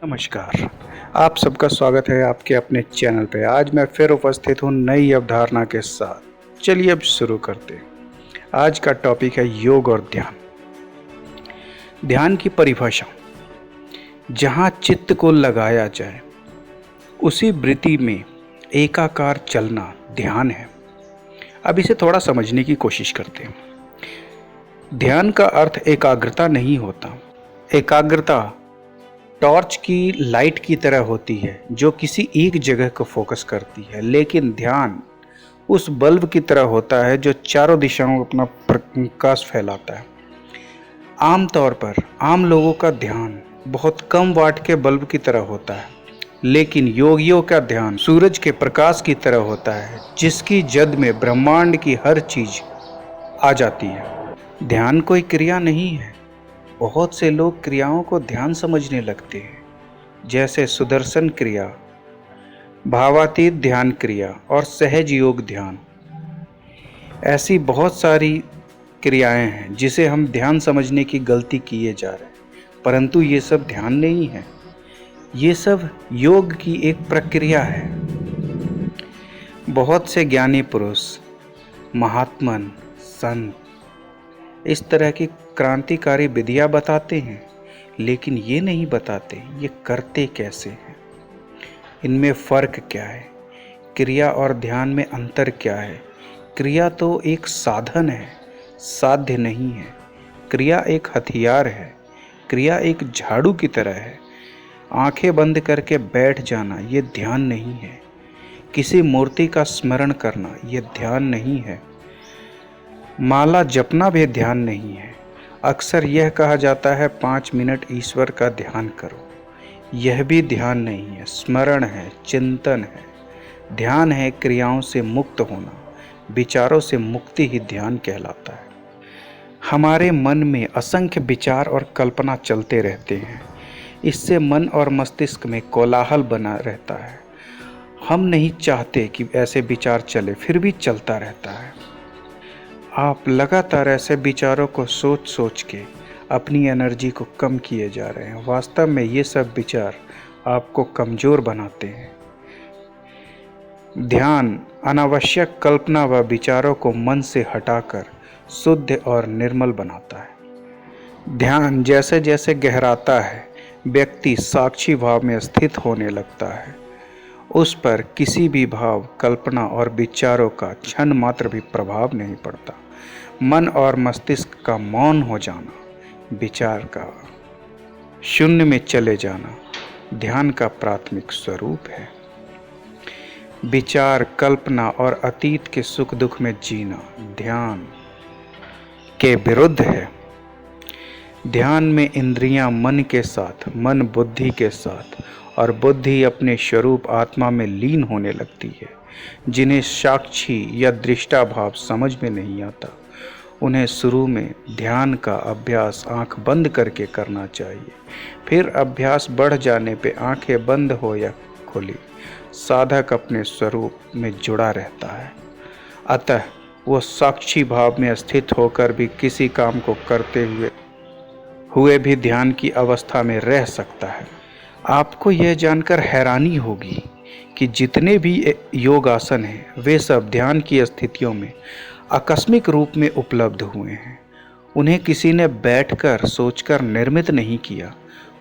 नमस्कार। आप सबका स्वागत है आपके अपने चैनल पे। आज मैं फिर उपस्थित हूँ नई अवधारणा के साथ। चलिए अब शुरू करते हैं। आज का टॉपिक है योग और ध्यान। ध्यान की परिभाषा, जहाँ चित्त को लगाया जाए उसी वृत्ति में एकाकार चलना ध्यान है। अब इसे थोड़ा समझने की कोशिश करते हैं। ध्यान का अर्थ एकाग्रता नहीं होता। एकाग्रता टॉर्च की लाइट की तरह होती है जो किसी एक जगह को फोकस करती है, लेकिन ध्यान उस बल्ब की तरह होता है जो चारों दिशाओं में अपना प्रकाश फैलाता है। आमतौर पर आम लोगों का ध्यान बहुत कम वाट के बल्ब की तरह होता है, लेकिन योगियों का ध्यान सूरज के प्रकाश की तरह होता है जिसकी जद में ब्रह्मांड की हर चीज आ जाती है। ध्यान कोई क्रिया नहीं है। बहुत से लोग क्रियाओं को ध्यान समझने लगते हैं, जैसे सुदर्शन क्रिया, भावातीत ध्यान क्रिया और सहज योग ध्यान। ऐसी बहुत सारी क्रियाएं हैं जिसे हम ध्यान समझने की गलती किए जा रहे हैं, परंतु ये सब ध्यान नहीं है। ये सब योग की एक प्रक्रिया है। बहुत से ज्ञानी पुरुष, महात्मन, संत इस तरह की क्रांतिकारी विधियां बताते हैं, लेकिन ये नहीं बताते ये करते कैसे हैं, इनमें फर्क क्या है, क्रिया और ध्यान में अंतर क्या है। क्रिया तो एक साधन है, साध्य नहीं है। क्रिया एक हथियार है। क्रिया एक झाड़ू की तरह है। आंखें बंद करके बैठ जाना ये ध्यान नहीं है। किसी मूर्ति का स्मरण करना ये ध्यान नहीं है। माला जपना भी ध्यान नहीं है। अक्सर यह कहा जाता है 5 मिनट ईश्वर का ध्यान करो, यह भी ध्यान नहीं है, स्मरण है, चिंतन है। ध्यान है क्रियाओं से मुक्त होना, विचारों से मुक्ति ही ध्यान कहलाता है। हमारे मन में असंख्य विचार और कल्पना चलते रहते हैं। इससे मन और मस्तिष्क में कोलाहल बना रहता है। हम नहीं चाहते कि ऐसे विचार चले, फिर भी चलता रहता है। आप लगातार ऐसे विचारों को सोच सोच के अपनी एनर्जी को कम किए जा रहे हैं। वास्तव में ये सब विचार आपको कमज़ोर बनाते हैं। ध्यान अनावश्यक कल्पना व विचारों को मन से हटाकर शुद्ध और निर्मल बनाता है। ध्यान जैसे जैसे गहराता है, व्यक्ति साक्षी भाव में स्थित होने लगता है। उस पर किसी भी भाव, कल्पना और विचारों का क्षण मात्र भी प्रभाव नहीं पड़ता। मन और मस्तिष्क का मौन हो जाना, विचार का शून्य में चले जाना ध्यान का प्राथमिक स्वरूप है। विचार, कल्पना और अतीत के सुख दुख में जीना ध्यान के विरुद्ध है। ध्यान में इंद्रियां मन के साथ, मन बुद्धि के साथ और बुद्धि अपने स्वरूप आत्मा में लीन होने लगती है। जिन्हें साक्षी या दृष्टा भाव समझ में नहीं आता, उन्हें शुरू में ध्यान का अभ्यास आंख बंद करके करना चाहिए। फिर अभ्यास बढ़ जाने पे आंखें बंद हो या खुली, साधक अपने स्वरूप में जुड़ा रहता है। अतः वो साक्षी भाव में स्थित होकर भी किसी काम को करते हुए भी ध्यान की अवस्था में रह सकता है। आपको यह जानकर हैरानी होगी कि जितने भी योग आसन हैं वे सब ध्यान की स्थितियों में आकस्मिक रूप में उपलब्ध हुए हैं। उन्हें किसी ने बैठकर सोचकर निर्मित नहीं किया।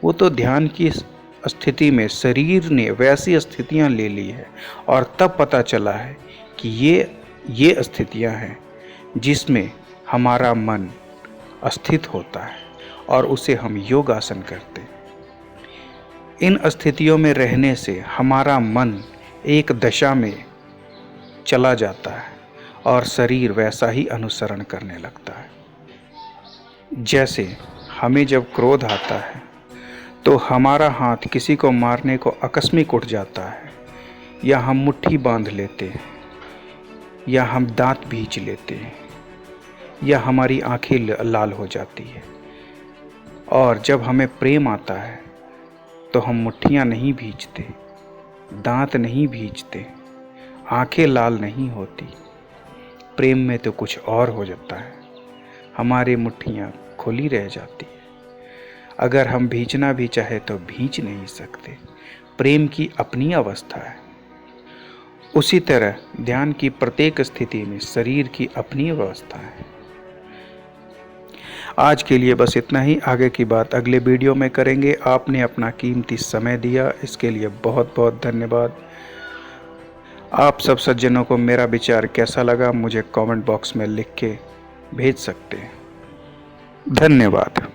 वो तो ध्यान की स्थिति में शरीर ने वैसी स्थितियां ले ली है और तब पता चला है कि ये स्थितियां हैं जिसमें हमारा मन स्थित होता है और उसे हम योग आसन करते हैं। इन स्थितियों में रहने से हमारा मन एक दशा में चला जाता है और शरीर वैसा ही अनुसरण करने लगता है। जैसे हमें जब क्रोध आता है तो हमारा हाथ किसी को मारने को आकस्मिक उठ जाता है, या हम मुट्ठी बांध लेते हैं, या हम दांत भींच लेते हैं, या हमारी आंखें लाल हो जाती है। और जब हमें प्रेम आता है तो हम मुट्ठियाँ नहीं भींचते, दांत नहीं भींचते, आंखें लाल नहीं होती। प्रेम में तो कुछ और हो जाता है, हमारी मुट्ठियाँ खुली रह जाती है। अगर हम भींचना भी चाहे तो भींच नहीं सकते। प्रेम की अपनी अवस्था है। उसी तरह ध्यान की प्रत्येक स्थिति में शरीर की अपनी अवस्था है। आज के लिए बस इतना ही। आगे की बात अगले वीडियो में करेंगे। आपने अपना कीमती समय दिया, इसके लिए बहुत बहुत धन्यवाद। आप सब सज्जनों को मेरा विचार कैसा लगा मुझे कमेंट बॉक्स में लिख के भेज सकते हैं। धन्यवाद।